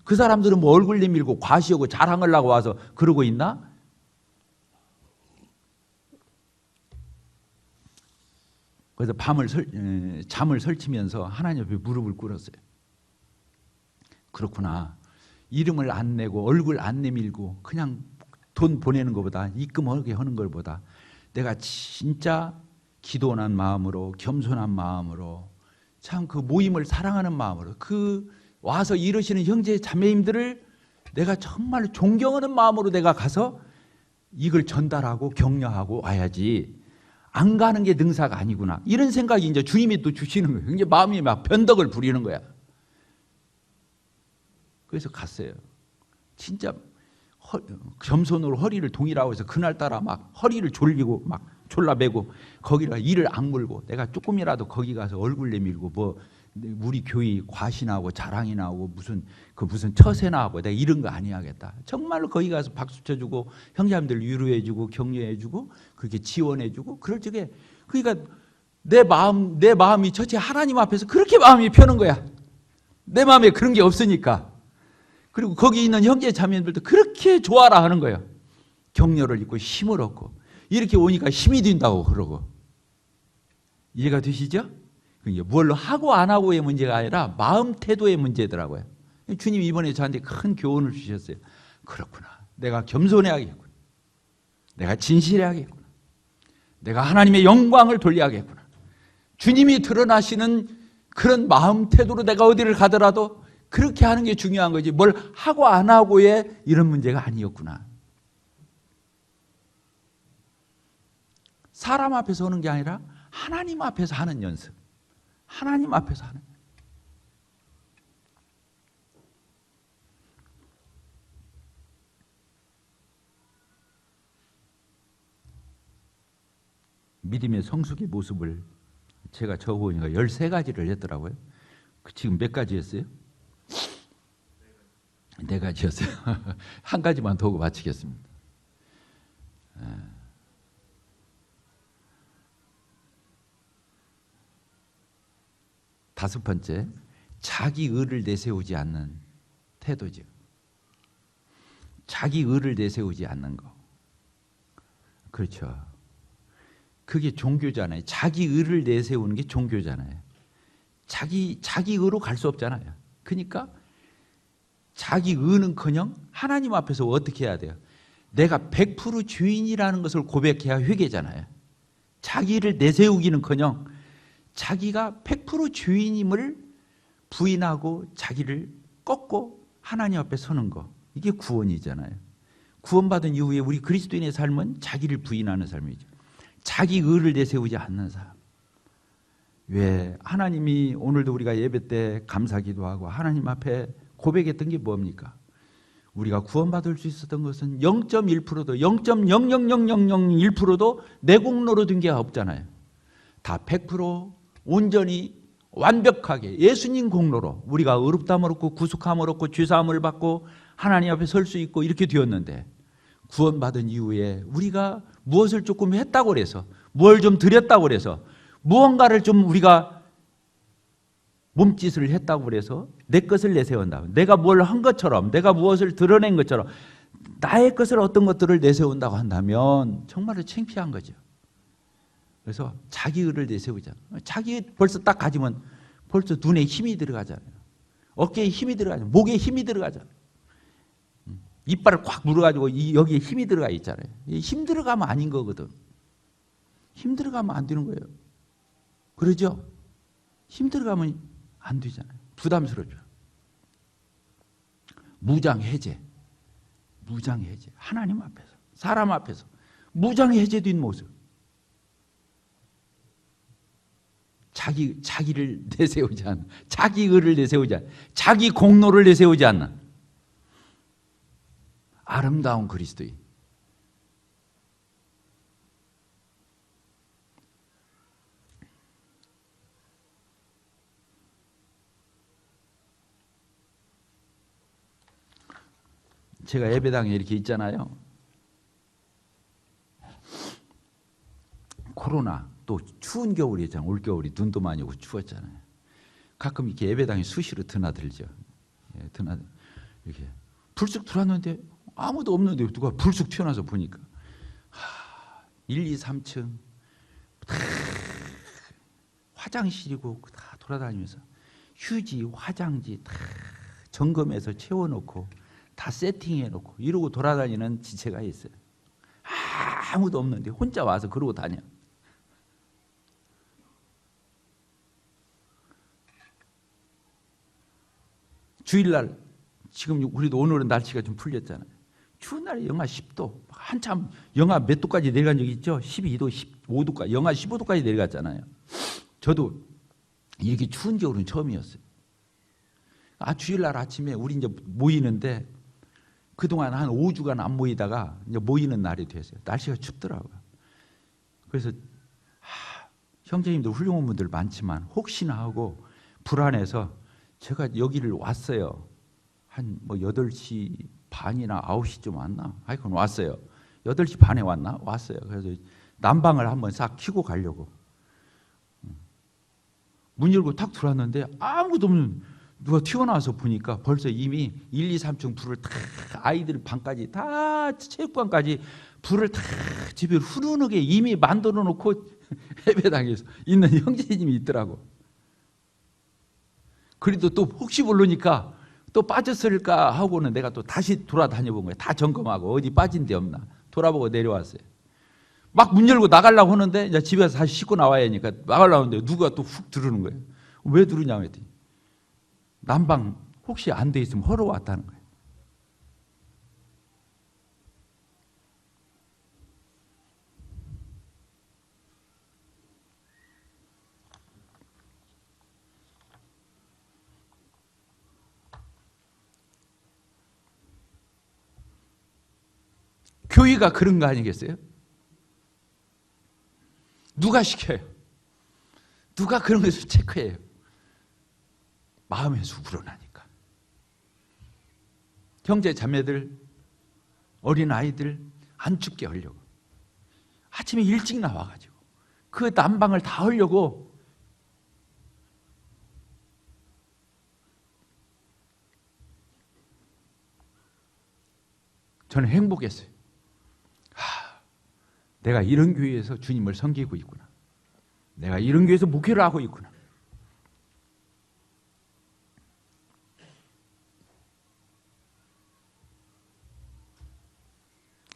그 사람들은 뭐 얼굴 내밀고 과시하고 자랑하려고 와서 그러고 있나? 그래서 잠을 설치면서 하나님 앞에 무릎을 꿇었어요. 그렇구나. 이름을 안 내고 얼굴 안 내밀고 그냥 돈 보내는 것보다, 입금하게 하는 것보다 내가 진짜 기도한 마음으로, 겸손한 마음으로, 참 그 모임을 사랑하는 마음으로, 그 와서 이러시는 형제 자매님들을 내가 정말 존경하는 마음으로 내가 가서 이걸 전달하고 격려하고 와야지, 안 가는 게 능사가 아니구나, 이런 생각이 이제 주님이 또 주시는 거예요. 이제 마음이 막 변덕을 부리는 거야. 그래서 갔어요. 진짜 겸손으로 허리를 동이라고 해서 그날따라 막 허리를 졸리고 막 졸라매고 거기다 이를 악물고, 내가 조금이라도 거기 가서 얼굴 내밀고 뭐 우리 교회 과시나 하고 자랑이나 하고 무슨 처세나 하고 내가 이런 거 아니하겠다. 정말로 거기 가서 박수 쳐주고 형제님들 위로해주고 격려해주고 그렇게 지원해주고 그럴 적에, 그러니까 내 마음이 저체 하나님 앞에서 그렇게 마음이 펴는 거야. 내 마음에 그런 게 없으니까. 그리고 거기 있는 형제 자매들도 그렇게 좋아라 하는 거예요. 격려를 입고 힘을 얻고 이렇게 오니까 힘이 든다고 그러고. 이해가 되시죠? 뭘로 하고 안 하고의 문제가 아니라 마음 태도의 문제더라고요. 주님이 이번에 저한테 큰 교훈을 주셨어요. 그렇구나. 내가 겸손해야겠구나. 내가 진실해야겠구나. 내가 하나님의 영광을 돌려야겠구나. 주님이 드러나시는 그런 마음 태도로 내가 어디를 가더라도 그렇게 하는 게 중요한 거지, 뭘 하고 안 하고의 이런 문제가 아니었구나. 사람 앞에서 하는 게 아니라 하나님 앞에서 하는 연습. 하나님 앞에서 하는. 믿음의 성숙의 모습을 제가 적어보니까 13가지를 했더라고요. 지금 몇 가지 했어요? 4가지였어요. 한 가지만 더 하고 마치겠습니다. 5번째, 자기 의를 내세우지 않는 태도죠. 자기 의를 내세우지 않는 거. 그렇죠. 그게 종교잖아요. 자기 의를 내세우는 게 종교잖아요. 자기 의로 갈 수 없잖아요. 그러니까 자기 의는커녕 하나님 앞에서 어떻게 해야 돼요? 내가 100% 주인이라는 것을 고백해야 회개잖아요. 자기를 내세우기는커녕 자기가 100% 주인임을 부인하고 자기를 꺾고 하나님 앞에 서는 거, 이게 구원이잖아요. 구원받은 이후에 우리 그리스도인의 삶은 자기를 부인하는 삶이죠. 자기 의를 내세우지 않는 삶. 왜 하나님이 오늘도 우리가 예배 때 감사기도하고 하나님 앞에 고백했던 게 뭡니까? 우리가 구원받을 수 있었던 것은 0.1%도 0.00001%도 내 공로로 된 게 없잖아요. 다 100% 온전히 완벽하게 예수님 공로로 우리가 의롭다함을 얻고 구속함을 얻고 죄사함을 받고 하나님 앞에 설 수 있고 이렇게 되었는데, 구원받은 이후에 우리가 무엇을 조금 했다고 해서, 뭘 좀 드렸다고 해서, 무언가를 좀 우리가 몸짓을 했다고 해서 내 것을 내세운다. 내가 뭘 한 것처럼, 내가 무엇을 드러낸 것처럼 나의 것을 어떤 것들을 내세운다고 한다면 정말로 창피한 거죠. 그래서 자기 의를 내세우잖아요. 자기 벌써 딱 가지면 벌써 눈에 힘이 들어가잖아요. 어깨에 힘이 들어가잖아요. 목에 힘이 들어가잖아요. 이빨을 꽉 물어가지고 여기에 힘이 들어가 있잖아요. 힘 들어가면 아닌 거거든. 힘들어가면 안 되는 거예요. 그러죠? 힘들어가면 안 되잖아요. 부담스럽죠. 무장해제. 무장해제. 하나님 앞에서, 사람 앞에서 무장해제된 모습. 자기를 내세우지 않는, 자기 의를 내세우지 않는, 자기 공로를 내세우지 않는 아름다운 그리스도인. 제가 예배당에 이렇게 있잖아요. 코로나 또 추운 겨울이잖아요. 올겨울이 눈도 많이 오고 추웠잖아요. 가끔 이렇게 예배당에 수시로 드나들죠. 예, 이렇게 불쑥 들어왔는데 아무도 없는데 누가 불쑥 튀어나와서 보니까 1, 2, 3층 다 화장실이고 다 돌아다니면서 휴지, 화장지 다 점검해서 채워놓고 다 세팅해놓고 이러고 돌아다니는 지체가 있어요. 아무도 없는데 혼자 와서 그러고 다녀. 주일날 지금 우리도 오늘은 날씨가 좀 풀렸잖아요. 추운 날에 영하 10도, 한참 영하 몇 도까지 내려간 적이 있죠? 12도, 15도까지, 영하 15도까지 내려갔잖아요. 저도 이렇게 추운 겨울은 처음이었어요. 주일날 아침에 우리 이제 모이는데 그동안 한 5주간 안 모이다가 이제 모이는 날이 됐어요. 날씨가 춥더라고요. 그래서 형제님들 훌륭한 분들 많지만 혹시나 하고 불안해서 제가 여기를 왔어요. 한 뭐 8시 반이나 9시쯤 왔나? 하여간 왔어요. 8시 반에 왔나? 왔어요. 그래서 난방을 한번 싹 켜고 가려고. 문 열고 탁 들어왔는데 아무도 없는, 누가 튀어나와서 보니까 벌써 이미 1, 2, 3층 불을 다, 아이들 방까지 다, 체육관까지 불을 다 집에 후루룩하게 이미 만들어 놓고 예배당에서 있는 형제님이 있더라고. 그래도 또 혹시 모르니까 또 빠졌을까 하고는 내가 또 다시 돌아다녀 본 거예요. 다 점검하고 어디 빠진 데 없나 돌아보고 내려왔어요. 막 문 열고 나가려고 하는데 이제 집에서 다시 씻고 나와야 하니까 나가려고 하는데 누가 또 훅 들어오는 거예요. 왜 들어오냐고 했더니 난방 혹시 안 돼 있으면 허러 왔다는 거예요. 교회가 그런 거 아니겠어요? 누가 시켜요? 누가 그런 것을 체크해요? 마음에서 우러나니까. 형제 자매들, 어린아이들 안 춥게 하려고 아침에 일찍 나와가지고 그 난방을 다 하려고 저는 행복했어요. 내가 이런 교회에서 주님을 섬기고 있구나. 내가 이런 교회에서 목회를 하고 있구나.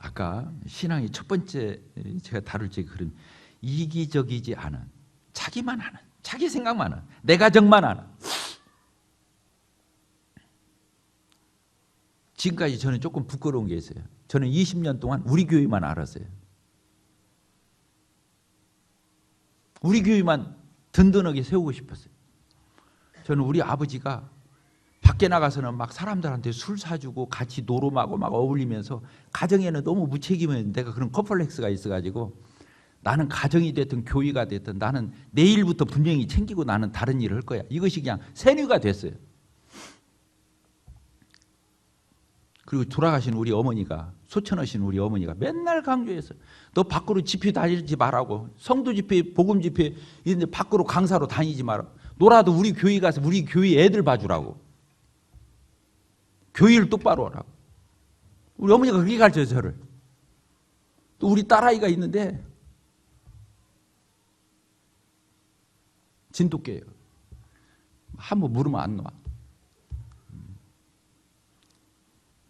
아까 신앙의 첫 번째 제가 다룰 제 그런 이기적이지 않은, 자기만 하는, 자기 생각만 하는, 내 가정만 하는. 지금까지 저는 조금 부끄러운 게 있어요. 저는 20년 동안 우리 교회만 알았어요. 우리 교회만 든든하게 세우고 싶었어요. 저는 우리 아버지가 밖에 나가서는 막 사람들한테 술 사주고 같이 노름하고 막 어울리면서 가정에는 너무 무책임한, 내가 그런 컴플렉스가 있어가지고 나는 가정이 됐든 교회가 됐든 나는 내일부터 분명히 챙기고 나는 다른 일을 할 거야. 이것이 그냥 세뇌가 됐어요. 그리고 돌아가신 우리 어머니가, 소천하신 우리 어머니가 맨날 강조했어요. 너 밖으로 집회 다니지 말라고. 성도 집회, 복음 집회 이런 데 밖으로 강사로 다니지 마라. 놀아도 우리 교회 가서 우리 교회 애들 봐주라고. 교회를 똑바로 하라고. 우리 어머니가 그렇게 가르쳐요, 저를. 또 우리 딸아이가 있는데 진돗개예요. 한번 물으면 안 놔.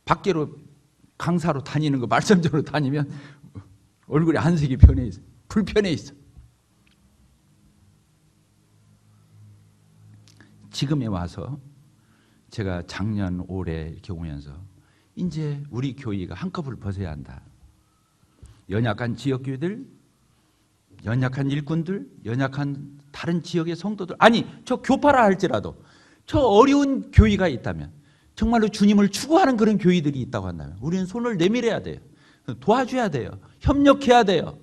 밖으로 강사로 다니는 거, 말씀적으로 다니면 얼굴에 안색이 변해 있어요. 불편해 있어. 지금에 와서 제가 작년 올해 이렇게 오면서 이제 우리 교회가 한꺼풀 벗어야 한다. 연약한 지역교회들, 연약한 일꾼들, 연약한 다른 지역의 성도들, 아니 저 교파라 할지라도 저 어려운 교회가 있다면, 정말로 주님을 추구하는 그런 교회들이 있다고 한다면 우리는 손을 내밀어야 돼요. 도와줘야 돼요. 협력해야 돼요.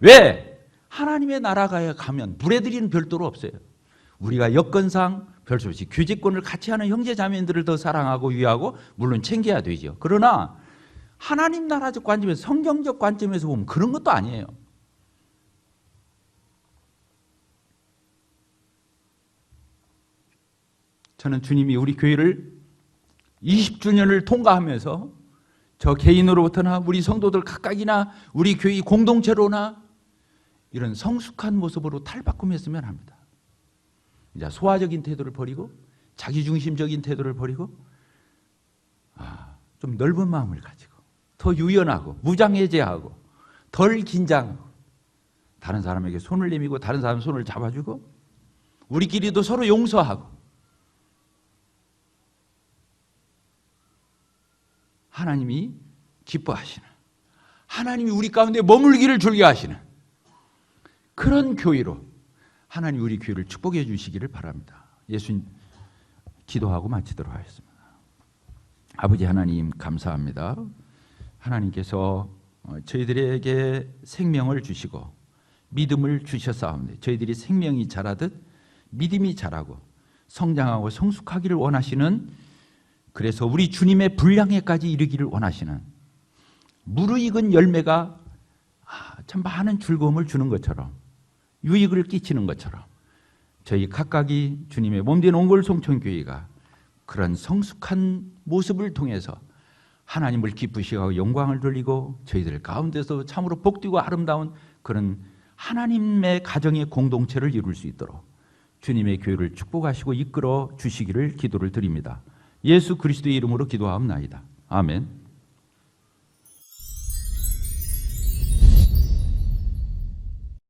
왜? 하나님의 나라가 가면 부레들이는 별도로 없어요. 우리가 여건상 별 수 없이 교제권을 같이 하는 형제 자매들을 더 사랑하고 위하고 물론 챙겨야 되죠. 그러나 하나님 나라적 관점에서, 성경적 관점에서 보면 그런 것도 아니에요. 저는 주님이 우리 교회를 20주년을 통과하면서 저 개인으로부터나 우리 성도들 각각이나 우리 교회 공동체로나 이런 성숙한 모습으로 탈바꿈했으면 합니다. 이제 소화적인 태도를 버리고 자기중심적인 태도를 버리고 좀 넓은 마음을 가지고 더 유연하고 무장해제하고 덜 긴장하고 다른 사람에게 손을 내밀고 다른 사람 손을 잡아주고 우리끼리도 서로 용서하고 하나님이 기뻐하시는, 하나님이 우리 가운데 머물기를 즐겨하시는 그런 교회로 하나님 우리 교회를 축복해 주시기를 바랍니다. 예수님 기도하고 마치도록 하겠습니다. 아버지 하나님 감사합니다. 하나님께서 저희들에게 생명을 주시고 믿음을 주셨사옵니다. 저희들이 생명이 자라듯 믿음이 자라고 성장하고 성숙하기를 원하시는, 그래서 우리 주님의 분량에까지 이르기를 원하시는 무르익은 열매가 참 많은 즐거움을 주는 것처럼 유익을 끼치는 것처럼 저희 각각이 주님의 몸된 옹골송천교회가 그런 성숙한 모습을 통해서 하나님을 기쁘시게 하고 영광을 돌리고 저희들 가운데서 참으로 복되고 아름다운 그런 하나님의 가정의 공동체를 이룰 수 있도록 주님의 교회를 축복하시고 이끌어 주시기를 기도를 드립니다. 예수 그리스도의 이름으로 기도하옵나이다. 아멘.